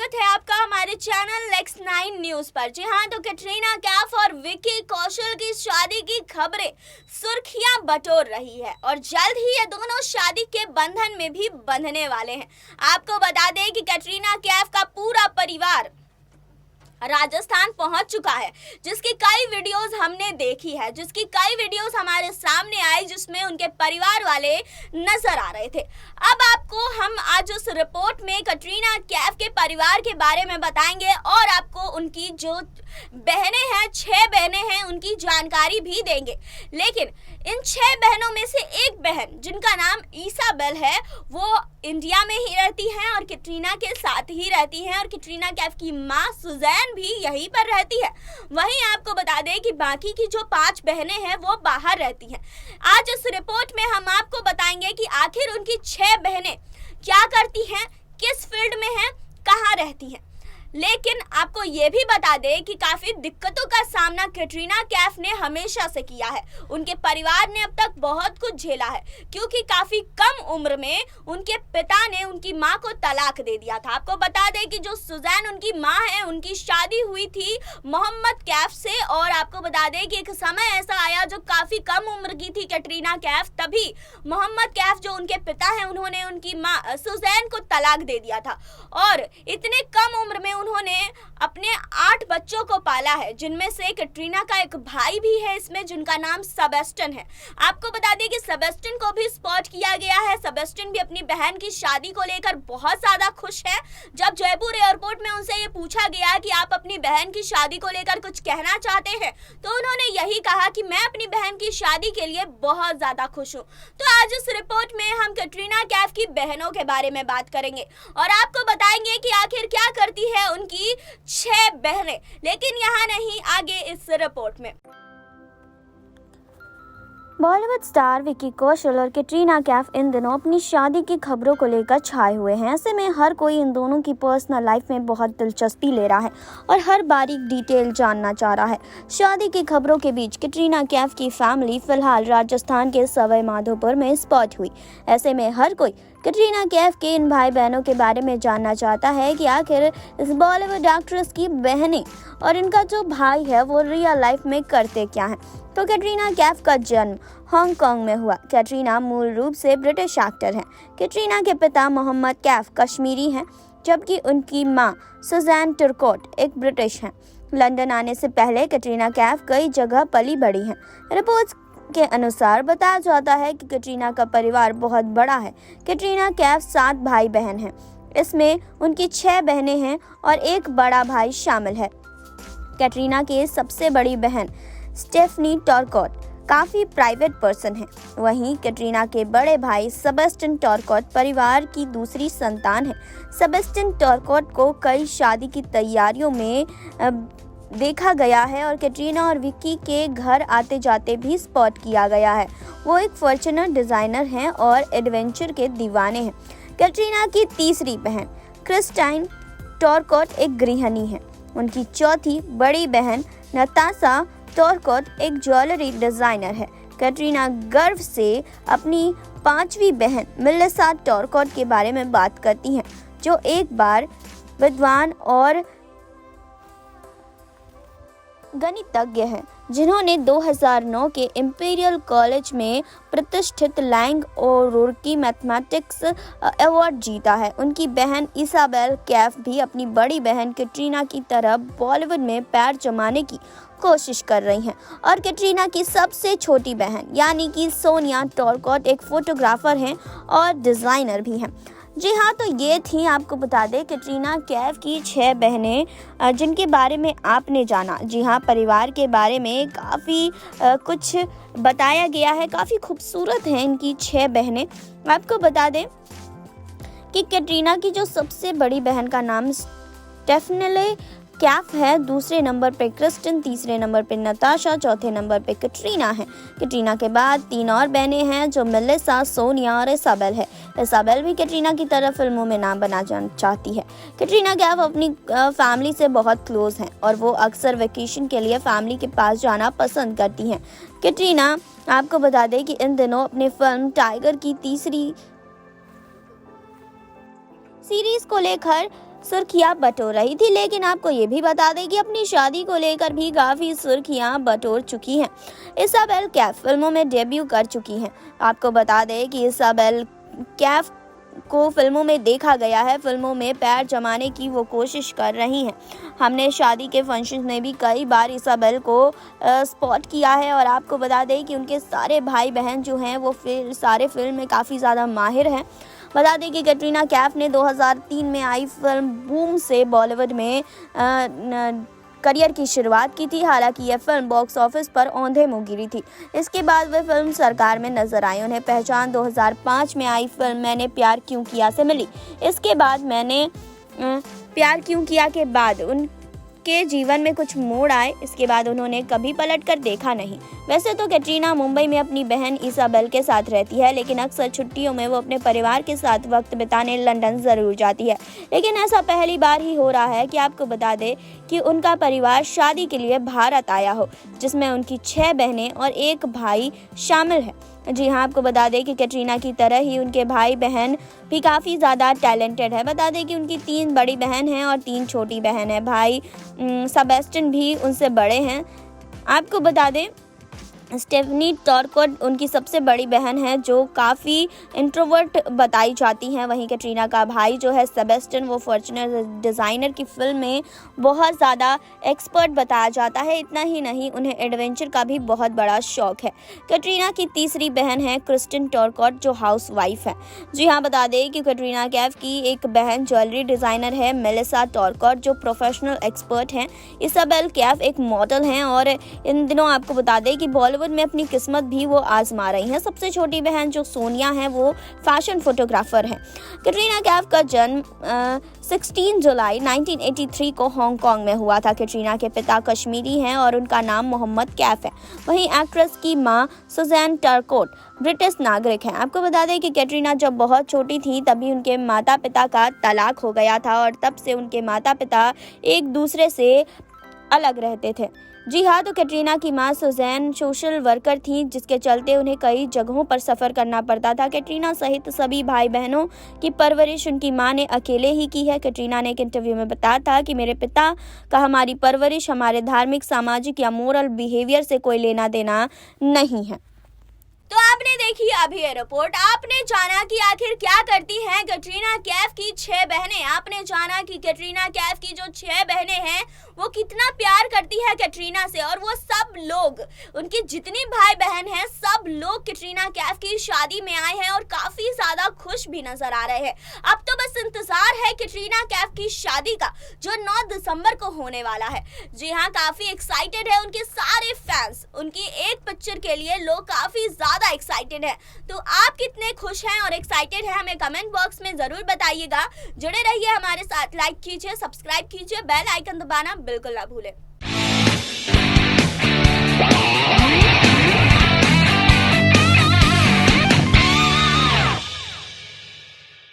स्वागत है आपका हमारे चैनल X9 न्यूज पर। जी हाँ, तो कैटरीना कैफ और विकी कौशल की शादी की खबरें सुर्खियां बटोर रही है और जल्द ही ये दोनों शादी के बंधन में भी बंधने वाले हैं। आपको बता दें कि कैटरीना कैफ का पूरा परिवार राजस्थान पहुंच चुका है, जिसकी कई वीडियोस हमने देखी है, जिसकी कई वीडियोस हमारे सामने आई, जिसमें उनके परिवार वाले नजर आ रहे थे। अब आपको हम आज उस रिपोर्ट में कैटरीना कैफ के परिवार के बारे में बताएंगे और आपको उनकी जो बहनें हैं, 6 बहनें हैं, उनकी जानकारी भी देंगे। लेकिन इन 6 बहनों में से एक बहन जिनका नाम ईसाबेल है, वो इंडिया में ही रहती हैं और कैटरीना के साथ ही रहती हैं और कैटरीना कैफ की माँ सुजैन भी यहीं पर रहती है। वहीं आपको बता दें कि बाकी की जो 5 बहनें हैं वो बाहर रहती हैं। आज इस रिपोर्ट में हम आपको बताएंगे कि आखिर उनकी 6 बहनें क्या करती हैं, किस फील्ड में हैं, कहाँ रहती हैं। लेकिन आपको ये भी बता दें कि काफ़ी दिक्कतों का सामना कैटरीना कैफ ने हमेशा से किया है। उनके परिवार ने अब तक बहुत कुछ झेला है, क्योंकि काफ़ी कम उम्र में उनके पिता ने उनकी मां को तलाक दे दिया था। आपको बता दें कि जो सुजैन उनकी मां है, उनकी शादी हुई थी मोहम्मद कैफ से, और आपको बता दें कि एक समय ऐसा आया जो काफ़ी कम उम्र की थी कैटरीना कैफ, तभी मोहम्मद कैफ जो उनके पिता हैं, उन्होंने उनकी माँ सुजैन को तलाक दे दिया था। और इतने कम उम्र में उन्होंने अपने 8 बच्चों को पाला है, जिनमें से कैटरीना का एक भाई भी है इसमें, जिनका नाम सेबेस्टियन है। आपको बता दें कि सेबेस्टियन को भी स्पॉट किया गया है। सेबेस्टियन भी अपनी बहन की शादी को लेकर बहुत ज़्यादा खुश है। जब जयपुर एयरपोर्ट में उनसे ये पूछा गया कि आप अपनी बहन की शादी को लेकर कुछ कहना चाहते हैं, तो उन्होंने यही कहा कि मैं अपनी बहन की शादी के लिए बहुत ज़्यादा खुश हूँ। तो आज इस रिपोर्ट में हम कैटरीना कैफ की बहनों के बारे में बात करेंगे और आपको बताएंगे कि आखिर क्या करती है उनकी 6 बहनें। लेकिन यहाँ नहीं, आगे इस रिपोर्ट में। बॉलीवुड स्टार विकी कौशल और कैटरीना कैफ इन दिनों अपनी शादी की खबरों को लेकर छाए हुए हैं। ऐसे में हर कोई इन दोनों की पर्सनल लाइफ में बहुत दिलचस्पी ले रहा है और हर बारीक डिटेल जानना चाह रहा है। शादी की खबरों के बीच कैटरीना कैफ की फैमिली फिलहाल राजस्थान के सवाई माधोपुर में स्पॉट हुई। ऐसे में हर कोई कैटरीना कैफ के इन भाई बहनों के बारे में जानना चाहता है कि आखिर इस बॉलीवुड एक्ट्रेस की बहनें और इनका जो भाई है वो रियल लाइफ में करते क्या हैं। तो कैटरीना कैफ का जन्म हांगकांग में हुआ। कैटरीना मूल रूप से ब्रिटिश एक्टर हैं। कैटरीना के पिता मोहम्मद कैफ कश्मीरी हैं, जबकि उनकी मां सुजैन टर्कॉट एक ब्रिटिश हैं। लंदन आने से पहले कैटरीना कैफ कई जगह पली बढ़ी हैं। रिपोर्ट्स के अनुसार बताया जाता है कि कैटरीना का परिवार बहुत बड़ा है। कैटरीना कैफ 7 भाई बहन हैं। इसमें उनकी 6 बहनें हैं और एक बड़ा भाई शामिल है। कैटरीना की सबसे बड़ी बहन स्टेफनी टर्कॉट काफ़ी प्राइवेट पर्सन है। वहीं कैटरीना के बड़े भाई सेबेस्टियन टर्कॉट परिवार की दूसरी संतान है। सेबेस्टियन टर्कॉट को कई शादी की तैयारियों में देखा गया है और कैटरीना और विकी के घर आते जाते भी स्पॉट किया गया है। वो एक फॉर्च्यूनर डिज़ाइनर हैं और एडवेंचर के दीवाने हैं। कैटरीना की तीसरी बहन क्रिस्टाइन टर्कॉट एक गृहिणी है। उनकी चौथी बड़ी बहन नताशा टर्कॉट एक ज्वेलरी डिज़ाइनर है। कैटरीना गर्व से अपनी 5वीं बहन मेलिसा टर्कॉट के बारे में बात करती हैं, जो एक बार विद्वान और गणितज्ञ हैं, जिन्होंने 2009 के इंपीरियल कॉलेज में प्रतिष्ठित लैंग और रुर्की मैथमेटिक्स अवार्ड जीता है। उनकी बहन ईसाबेल कैफ भी अपनी बड़ी बहन कैटरीना की तरह बॉलीवुड में पैर जमाने की कोशिश कर रही हैं। और कैटरीना की सबसे छोटी बहन यानी कि सोनिया टर्कॉट एक फोटोग्राफर हैं और डिज़ाइनर भी हैं। जी हाँ, तो ये थी, आपको बता दें, कैटरीना कैफ की 6 बहनें जिनके बारे में आपने जाना। जी हाँ, परिवार के बारे में काफ़ी कुछ बताया गया है। काफ़ी खूबसूरत हैं इनकी 6 बहनें। आपको बता दें कि कैटरीना की जो सबसे बड़ी बहन का नाम स्टेफनी कैफ है, दूसरे नंबर पे क्रिस्टिन, तीसरे नंबर पे नताशा, चौथे नंबर पे कैटरीना है। कैटरीना के बाद 3 और बहनें हैं, जो मेलिसा, सोनिया और इसाबेल है। इसाबेल भी कैटरीना की तरह फिल्मों में नाम बना चाहती है। कैटरीना कैफ अपनी फैमिली से बहुत क्लोज हैं और वो अक्सर वेकेशन के लिए फैमिली के पास जाना पसंद करती हैं। कैटरीना, आपको बता दें कि इन दिनों अपनी फिल्म टाइगर की तीसरी सीरीज को लेकर सुर्खियां बटोर रही थी। लेकिन आपको ये भी बता दें कि अपनी शादी को लेकर भी काफ़ी सुर्खियां बटोर चुकी हैं। इसाबेल कैफ फिल्मों में डेब्यू कर चुकी हैं। आपको बता दें कि इसाबेल कैफ को फिल्मों में देखा गया है। फिल्मों में पैर जमाने की वो कोशिश कर रही हैं। हमने शादी के फंक्शन में भी कई बार इसाबेल को स्पॉट किया है और आपको बता दें कि उनके सारे भाई बहन जो हैं वो सारे फिल्म में काफ़ी ज़्यादा माहिर हैं। बता दें कि कैटरीना कैफ ने 2003 में आई फिल्म बूम से बॉलीवुड में करियर की शुरुआत की थी। हालांकि यह फिल्म बॉक्स ऑफिस पर औंधे मुँह गिरी थी। इसके बाद वे फिल्म सरकार में नजर आई। उन्हें पहचान 2005 में आई फिल्म मैंने प्यार क्यों किया से मिली। इसके बाद मैंने प्यार क्यों किया के बाद उनके जीवन में कुछ मोड़ आए। इसके बाद उन्होंने कभी पलट कर देखा नहीं। वैसे तो कैटरीना मुंबई में अपनी बहन इसाबेल के साथ रहती है, लेकिन अक्सर छुट्टियों में वो अपने परिवार के साथ वक्त बिताने लंदन ज़रूर जाती है। लेकिन ऐसा पहली बार ही हो रहा है कि आपको बता दें कि उनका परिवार शादी के लिए भारत आया हो, जिसमें उनकी 6 बहनें और 1 भाई शामिल है। जी हाँ, आपको बता दें कि कैटरीना की तरह ही उनके भाई बहन भी काफ़ी ज़्यादा टैलेंटेड है। बता दें कि उनकी 3 बड़ी बहन हैं और 3 छोटी बहन है। भाई सेबेस्टियन भी उनसे बड़े हैं। आपको बता दें स्टेफनी टॉरकोट उनकी सबसे बड़ी बहन है, जो काफ़ी इंट्रोवर्ट बताई जाती हैं। वहीं कैटरीना का भाई जो है सेबेस्टियन, वो फॉर्च्यूनर डिज़ाइनर की फिल्म में बहुत ज़्यादा एक्सपर्ट बताया जाता है। इतना ही नहीं, उन्हें एडवेंचर का भी बहुत बड़ा शौक है। कैटरीना की तीसरी बहन है क्रिस्टिन टॉरकोट, जो हाउस वाइफ है। जी हाँ, बता दें कि कैटरीना कैफ की एक बहन ज्वेलरी डिज़ाइनर है मेलिसा टॉरकोट, जो प्रोफेशनल एक्सपर्ट हैं। इसाबेल कैफ एक मॉडल हैं और इन दिनों आपको बता दें कि बॉलीवुड में अपनी किस्मत भी वो आजमा रही हैं। सबसे छोटी बहन जो सोनिया है, वो फैशन फोटोग्राफर हैं। कैटरीना कैफ का जन्म 16 जुलाई 1983 को हांगकांग में हुआ था। कैटरीना के पिता कश्मीरी हैं और उनका नाम मोहम्मद कैफ है। वहीं एक्ट्रेस की मां सुजैन टॉरकोट ब्रिटिश नागरिक हैं। आपको बता दें कि कैटरीना जब बहुत छोटी थी तभी उनके माता पिता का तलाक हो गया था और तब से उनके माता पिता एक दूसरे से अलग रहते थे। जी हाँ, तो कैटरीना की मां सुजैन सोशल वर्कर थी, जिसके चलते उन्हें कई जगहों पर सफ़र करना पड़ता था। कैटरीना सहित सभी भाई बहनों की परवरिश उनकी मां ने अकेले ही की है। कैटरीना ने एक इंटरव्यू में बताया था कि मेरे पिता का हमारी परवरिश हमारे धार्मिक, सामाजिक या मोरल बिहेवियर से कोई लेना देना नहीं है। तो आपने देखी अभी ये रिपोर्ट। आपने जाना कि आखिर क्या करती हैं कैटरीना कैफ की 6 बहनें। आपने जाना कि कैटरीना कैफ की जो 6 बहनें हैं वो कितना प्यार करती है कैटरीना से, और वो सब लोग, उनकी जितनी भाई बहन हैं, सब लोग कैटरीना कैफ की शादी में आए हैं और काफ़ी ज़्यादा खुश भी नजर आ रहे हैं। अब तो बस इंतज़ार है कैटरीना कैफ की शादी का, जो 9 दिसंबर को होने वाला है। जी हाँ, काफ़ी एक्साइटेड है उनके सारे फैंस। उनकी एक पिक्चर के लिए लोग काफ़ी ज़्यादा एक्साइटेड है। तो आप कितने खुश हैं और एक्साइटेड हैं, हमें कमेंट बॉक्स में ज़रूर बताइएगा। जुड़े रहिए हमारे साथ, लाइक कीजिए, सब्सक्राइब कीजिए, बेल आइकन दबाना बिल्कुल ना भूलें।